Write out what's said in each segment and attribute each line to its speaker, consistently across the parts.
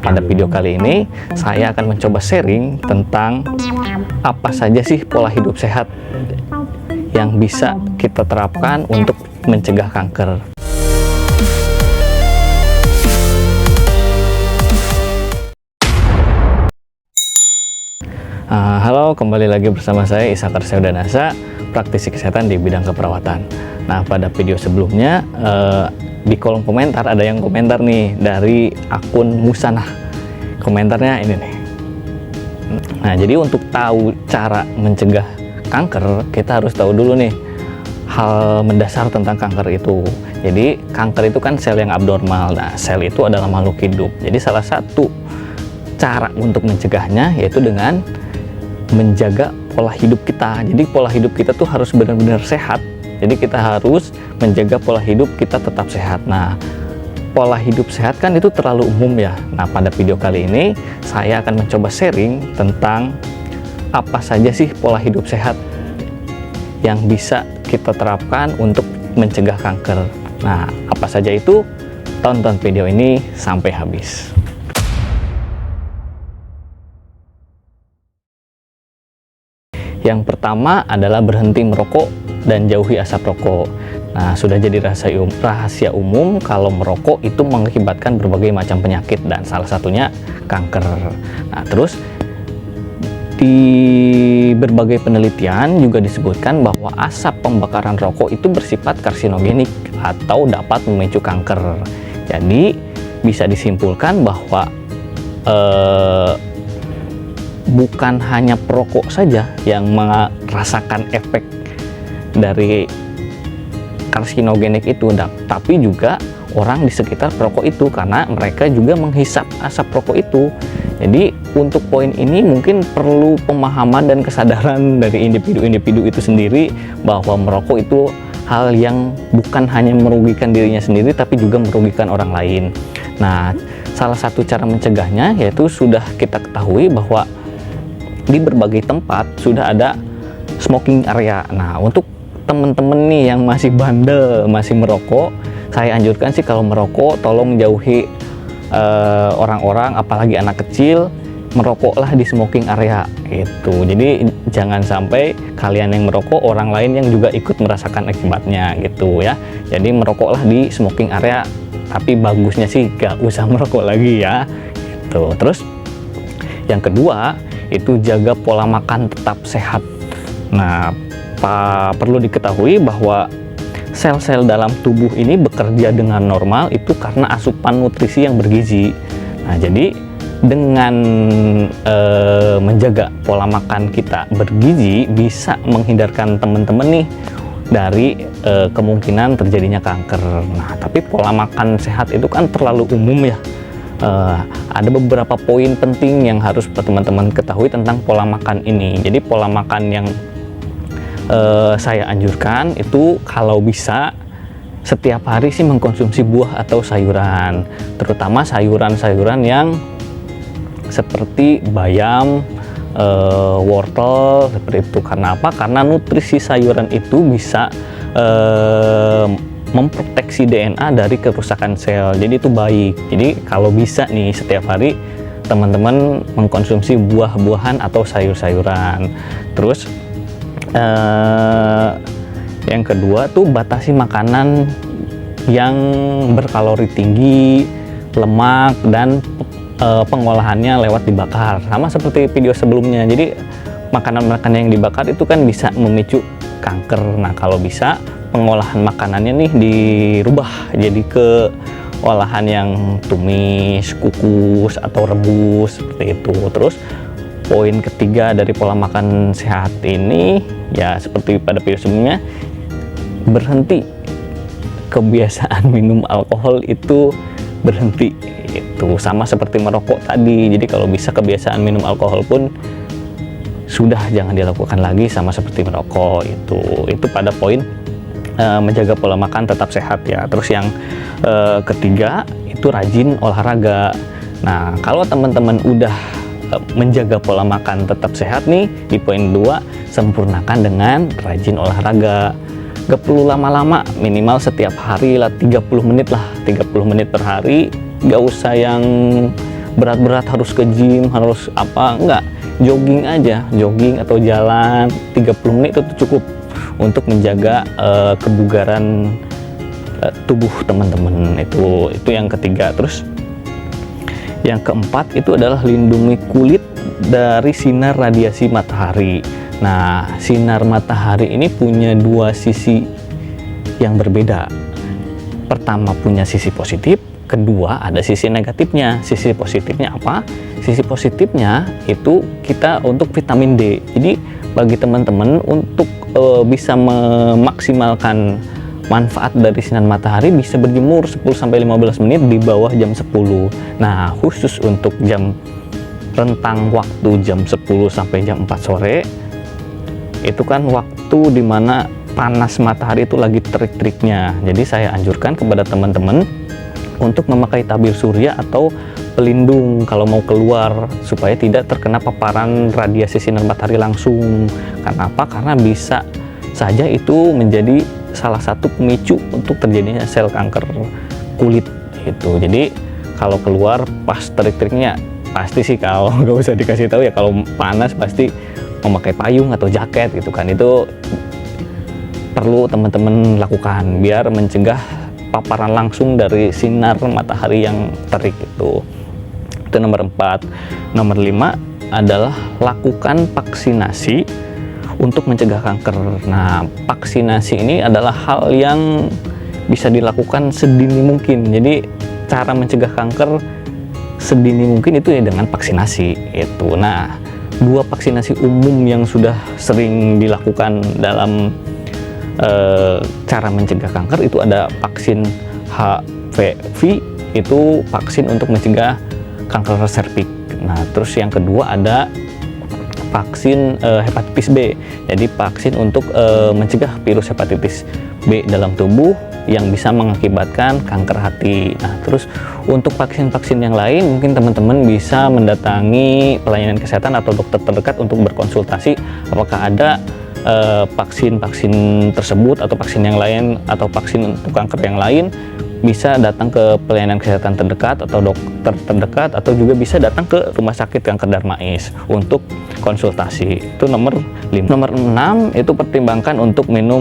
Speaker 1: Pada video kali ini, saya akan mencoba sharing tentang apa saja sih pola hidup sehat yang bisa kita terapkan untuk mencegah kanker. Halo, kembali lagi bersama saya Isakar Seudanasa, praktisi kesehatan di bidang keperawatan. Nah, pada video sebelumnya di kolom komentar ada yang komentar nih dari akun Musanah. Komentarnya ini nih. Nah, jadi untuk tahu cara mencegah kanker, kita harus tahu dulu nih hal mendasar tentang kanker itu. Jadi kanker itu kan sel yang abnormal. Nah, sel itu adalah makhluk hidup. Jadi salah satu cara untuk mencegahnya yaitu dengan menjaga pola hidup kita. Jadi pola hidup kita tuh harus benar-benar sehat. Jadi kita harus menjaga pola hidup kita tetap sehat. Nah, pola hidup sehat kan itu terlalu umum ya. Nah, pada video kali ini saya akan mencoba sharing tentang apa saja sih pola hidup sehat yang bisa kita terapkan untuk mencegah kanker. Nah, apa saja itu? Tonton video ini sampai habis. Yang pertama adalah berhenti merokok dan jauhi asap rokok. Nah, sudah jadi rahasia umum kalau merokok itu mengakibatkan berbagai macam penyakit dan salah satunya kanker. Nah, terus di berbagai penelitian juga disebutkan bahwa asap pembakaran rokok itu bersifat karsinogenik atau dapat memicu kanker. Jadi bisa disimpulkan bahwa bukan hanya perokok saja yang merasakan efek dari karsinogenik itu, tapi juga orang di sekitar perokok itu karena mereka juga menghisap asap rokok itu. Jadi untuk poin ini mungkin perlu pemahaman dan kesadaran dari individu-individu itu sendiri bahwa merokok itu hal yang bukan hanya merugikan dirinya sendiri tapi juga merugikan orang lain. Nah, salah satu cara mencegahnya yaitu sudah kita ketahui bahwa di berbagai tempat sudah ada smoking area. Nah, untuk temen-temen nih yang masih bandel, masih merokok, saya anjurkan sih kalau merokok tolong jauhi orang-orang, apalagi anak kecil, merokoklah di smoking area itu. Jadi jangan sampai kalian yang merokok, orang lain yang juga ikut merasakan akibatnya gitu ya. Jadi merokoklah di smoking area, tapi bagusnya sih gak usah merokok lagi ya gitu. Terus yang kedua itu jaga pola makan tetap sehat. Nah, perlu diketahui bahwa sel-sel dalam tubuh ini bekerja dengan normal itu karena asupan nutrisi yang bergizi. Nah, jadi dengan menjaga pola makan kita bergizi bisa menghindarkan teman-teman nih dari kemungkinan terjadinya kanker. Nah, tapi pola makan sehat itu kan terlalu umum ya. Ada beberapa poin penting yang harus teman-teman ketahui tentang pola makan ini. Jadi pola makan yang saya anjurkan itu kalau bisa setiap hari sih mengkonsumsi buah atau sayuran, terutama sayuran-sayuran yang seperti bayam, wortel, seperti itu. Karena apa? Karena nutrisi sayuran itu bisa memproteksi DNA dari kerusakan sel, jadi itu baik. Jadi kalau bisa nih setiap hari teman-teman mengkonsumsi buah-buahan atau sayur-sayuran. Terus yang kedua tuh batasi makanan yang berkalori tinggi, lemak, dan pengolahannya lewat dibakar, sama seperti video sebelumnya. Jadi makanan-makanan yang dibakar itu kan bisa memicu kanker. Nah, kalau bisa pengolahan makanannya nih dirubah jadi ke olahan yang tumis, kukus, atau rebus seperti itu. Terus poin ketiga dari pola makan sehat ini ya seperti pada video sebelumnya, berhenti kebiasaan minum alkohol itu, berhenti. Itu sama seperti merokok tadi. Jadi kalau bisa kebiasaan minum alkohol pun sudah jangan dilakukan lagi, sama seperti merokok. Itu pada poin menjaga pola makan tetap sehat ya. Terus yang ketiga itu rajin olahraga. Nah, kalau teman-teman udah menjaga pola makan tetap sehat nih, di poin 2 sempurnakan dengan rajin olahraga. Gak perlu lama-lama, minimal setiap hari lah 30 menit per hari. Gak usah yang berat-berat harus ke gym, harus apa, enggak, jogging aja, jogging atau jalan 30 menit itu cukup untuk menjaga kebugaran tubuh teman-teman. Itu yang ketiga. Terus yang keempat itu adalah lindungi kulit dari sinar radiasi matahari. Nah, sinar matahari ini punya dua sisi yang berbeda. Pertama punya sisi positif, kedua ada sisi negatifnya. Sisi positifnya apa? Sisi positifnya itu kita untuk vitamin D. Jadi bagi teman-teman untuk bisa memaksimalkan manfaat dari sinar matahari, bisa berjemur 10-15 menit di bawah jam 10. Nah, khusus untuk rentang waktu jam 10 sampai jam 4 sore itu kan waktu dimana panas matahari itu lagi terik-teriknya. Jadi saya anjurkan kepada teman-teman untuk memakai tabir surya atau pelindung kalau mau keluar supaya tidak terkena paparan radiasi sinar matahari langsung. Karena apa? Karena bisa saja itu menjadi salah satu pemicu untuk terjadinya sel kanker kulit gitu. Jadi kalau keluar pas terik-teriknya, pasti sih kalau nggak usah dikasih tahu ya, kalau panas pasti memakai payung atau jaket gitu kan. Itu perlu teman-teman lakukan biar mencegah paparan langsung dari sinar matahari yang terik itu nomor 4. Nomor 5 adalah lakukan vaksinasi untuk mencegah kanker. Nah, vaksinasi ini adalah hal yang bisa dilakukan sedini mungkin. Jadi cara mencegah kanker sedini mungkin itu ya dengan vaksinasi itu. Nah, 2 vaksinasi umum yang sudah sering dilakukan dalam cara mencegah kanker itu ada vaksin HPV, itu vaksin untuk mencegah kanker serviks. Nah, terus yang kedua ada vaksin hepatitis B. Jadi vaksin untuk mencegah virus hepatitis B dalam tubuh yang bisa mengakibatkan kanker hati. Nah, terus untuk vaksin-vaksin yang lain mungkin teman-teman bisa mendatangi pelayanan kesehatan atau dokter terdekat untuk berkonsultasi apakah ada vaksin-vaksin tersebut atau vaksin yang lain atau vaksin untuk kanker yang lain. Bisa datang ke pelayanan kesehatan terdekat atau dokter terdekat, atau juga bisa datang ke rumah sakit kanker Darmais untuk konsultasi. Itu nomor 5. Nomor 6 itu pertimbangkan untuk minum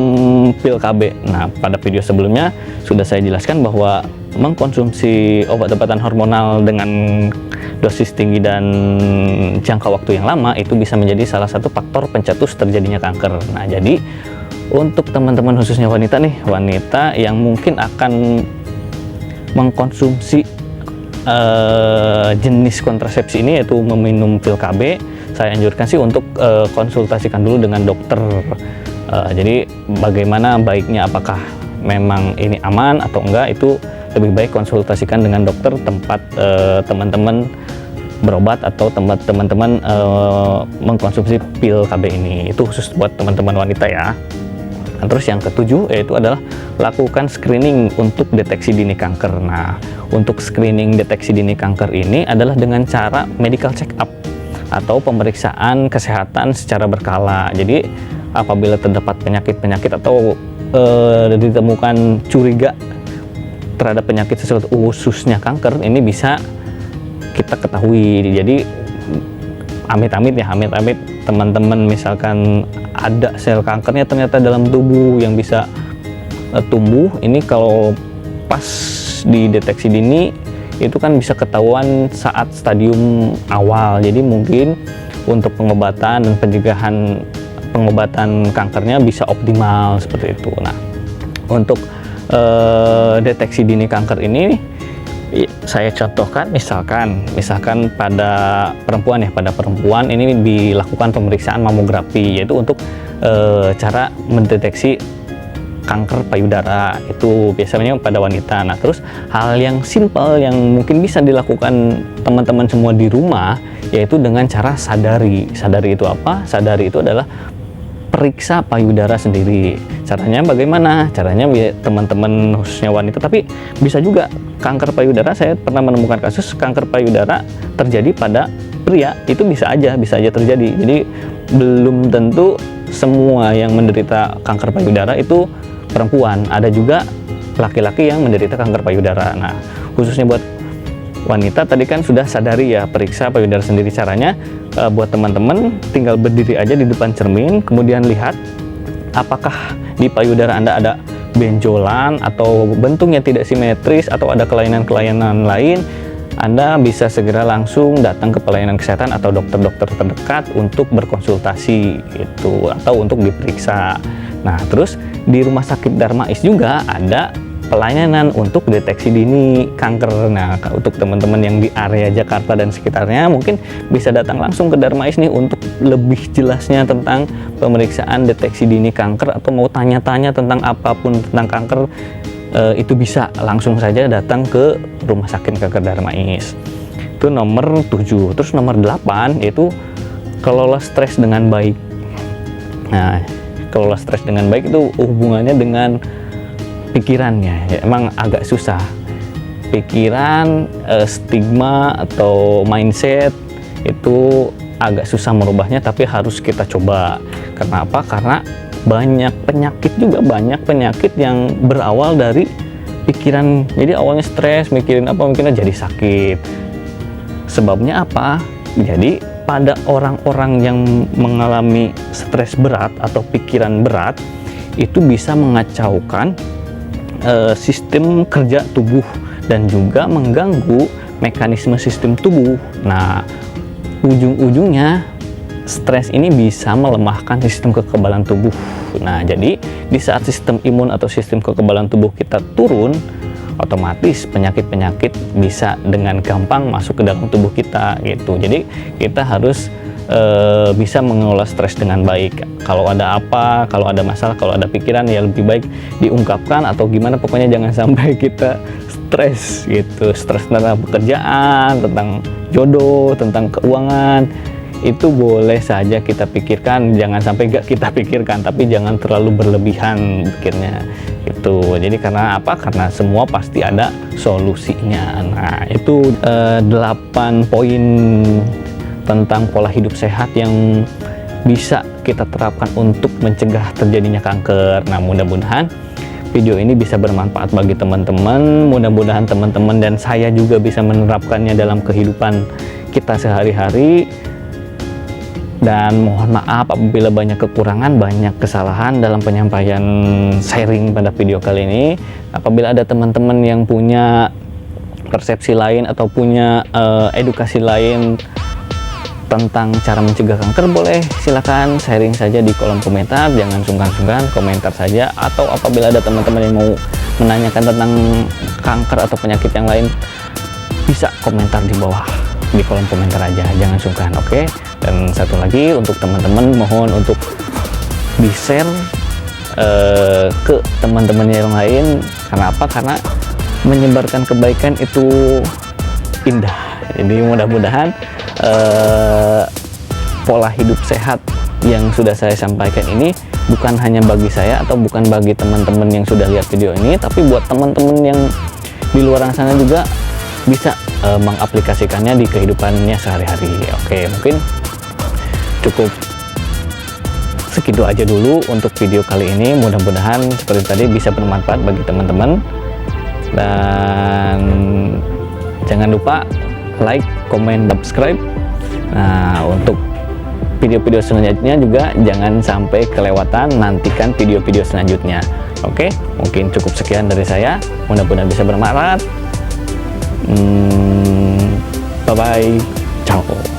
Speaker 1: pil KB. Nah, pada video sebelumnya sudah saya jelaskan bahwa mengkonsumsi obat-obatan hormonal dengan dosis tinggi dan jangka waktu yang lama itu bisa menjadi salah satu faktor pencetus terjadinya kanker. Nah, jadi untuk teman-teman khususnya wanita nih, wanita yang mungkin akan mengkonsumsi jenis kontrasepsi ini yaitu meminum pil KB, saya anjurkan sih untuk konsultasikan dulu dengan dokter. Jadi bagaimana baiknya, apakah memang ini aman atau enggak, itu lebih baik konsultasikan dengan dokter tempat teman-teman berobat atau tempat teman-teman mengkonsumsi pil KB ini. Itu khusus buat teman-teman wanita ya. Nah, terus yang ketujuh yaitu adalah lakukan screening untuk deteksi dini kanker. Nah, untuk screening deteksi dini kanker ini adalah dengan cara medical check up atau pemeriksaan kesehatan secara berkala. Jadi apabila terdapat penyakit-penyakit atau ditemukan curiga terhadap penyakit sesuatu khususnya kanker, ini bisa kita ketahui. Jadi amit-amit teman-teman misalkan ada sel kankernya ternyata dalam tubuh yang bisa tumbuh, ini kalau pas dideteksi dini itu kan bisa ketahuan saat stadium awal. Jadi mungkin untuk pengobatan dan pencegahan pengobatan kankernya bisa optimal seperti itu. Nah, untuk deteksi dini kanker ini saya contohkan misalkan pada perempuan ya, pada perempuan ini dilakukan pemeriksaan mamografi, yaitu untuk cara mendeteksi kanker payudara, itu biasanya pada wanita. Nah, terus hal yang simpel yang mungkin bisa dilakukan teman-teman semua di rumah yaitu dengan cara sadari. Sadari itu apa? Sadari itu adalah periksa payudara sendiri. Caranya bagaimana? Caranya teman-teman khususnya wanita, tapi bisa juga kanker payudara. Saya pernah menemukan kasus kanker payudara terjadi pada pria, itu bisa aja terjadi. Jadi belum tentu semua yang menderita kanker payudara itu perempuan, ada juga laki-laki yang menderita kanker payudara. Nah, khususnya buat wanita tadi kan sudah sadari ya, periksa payudara sendiri. Caranya buat teman-teman tinggal berdiri aja di depan cermin, kemudian lihat apakah di payudara Anda ada benjolan atau bentuknya tidak simetris atau ada kelainan-kelainan lain. Anda bisa segera langsung datang ke pelayanan kesehatan atau dokter-dokter terdekat untuk berkonsultasi gitu, atau untuk diperiksa. Nah, terus di Rumah Sakit Darmais juga ada pelayanan untuk deteksi dini kanker. Nah, untuk teman-teman yang di area Jakarta dan sekitarnya mungkin bisa datang langsung ke Darmais nih untuk lebih jelasnya tentang pemeriksaan deteksi dini kanker, atau mau tanya-tanya tentang apapun tentang kanker, itu bisa langsung saja datang ke Rumah Sakit Kanker Darmais. Itu nomor 7. Terus nomor 8 yaitu kelola stres dengan baik. Nah, kelola stres dengan baik itu hubungannya dengan pikirannya ya, emang agak susah. Pikiran, stigma atau mindset itu agak susah merubahnya, tapi harus kita coba. Karena apa? Karena banyak penyakit yang berawal dari pikiran. Jadi awalnya stres, mikirin apa, mungkin jadi sakit. Sebabnya apa? Jadi pada orang-orang yang mengalami stres berat atau pikiran berat itu bisa mengacaukan sistem kerja tubuh dan juga mengganggu mekanisme sistem tubuh. Nah, ujung-ujungnya stres ini bisa melemahkan sistem kekebalan tubuh. Nah, jadi di saat sistem imun atau sistem kekebalan tubuh kita turun, otomatis penyakit-penyakit bisa dengan gampang masuk ke dalam tubuh kita gitu. Jadi kita harus bisa mengelola stres dengan baik. Kalau ada apa, kalau ada masalah, kalau ada pikiran, ya lebih baik diungkapkan atau gimana, pokoknya jangan sampai kita stres gitu. Stres tentang pekerjaan, tentang jodoh, tentang keuangan, itu boleh saja kita pikirkan, jangan sampai gak kita pikirkan, tapi jangan terlalu berlebihan pikirnya itu. Jadi karena apa? Karena semua pasti ada solusinya. Nah, itu 8 poin tentang pola hidup sehat yang bisa kita terapkan untuk mencegah terjadinya kanker. Nah, mudah-mudahan video ini bisa bermanfaat bagi teman-teman. Mudah-mudahan teman-teman dan saya juga bisa menerapkannya dalam kehidupan kita sehari-hari. Dan mohon maaf apabila banyak kekurangan, banyak kesalahan dalam penyampaian sharing pada video kali ini. Apabila ada teman-teman yang punya persepsi lain atau punya edukasi lain tentang cara mencegah kanker, boleh silakan sharing saja di kolom komentar. Jangan sungkan-sungkan, komentar saja. Atau apabila ada teman-teman yang mau menanyakan tentang kanker atau penyakit yang lain, bisa komentar di bawah di kolom komentar aja, jangan sungkan. Oke. Dan satu lagi untuk teman-teman, mohon untuk di share ke teman-temannya yang lain. Karena apa? Karena menyebarkan kebaikan itu indah. Jadi mudah-mudahan pola hidup sehat yang sudah saya sampaikan ini bukan hanya bagi saya atau bukan bagi teman-teman yang sudah lihat video ini, tapi buat teman-teman yang di luar sana juga bisa mengaplikasikannya di kehidupannya sehari-hari. Oke, mungkin cukup segitu aja dulu untuk video kali ini. Mudah-mudahan seperti tadi bisa bermanfaat bagi teman-teman, dan jangan lupa like, comment, subscribe. Nah, untuk video-video selanjutnya juga jangan sampai kelewatan, nantikan video-video selanjutnya. Oke, mungkin cukup sekian dari saya, mudah-mudahan bisa bermanfaat. Bye bye, ciao.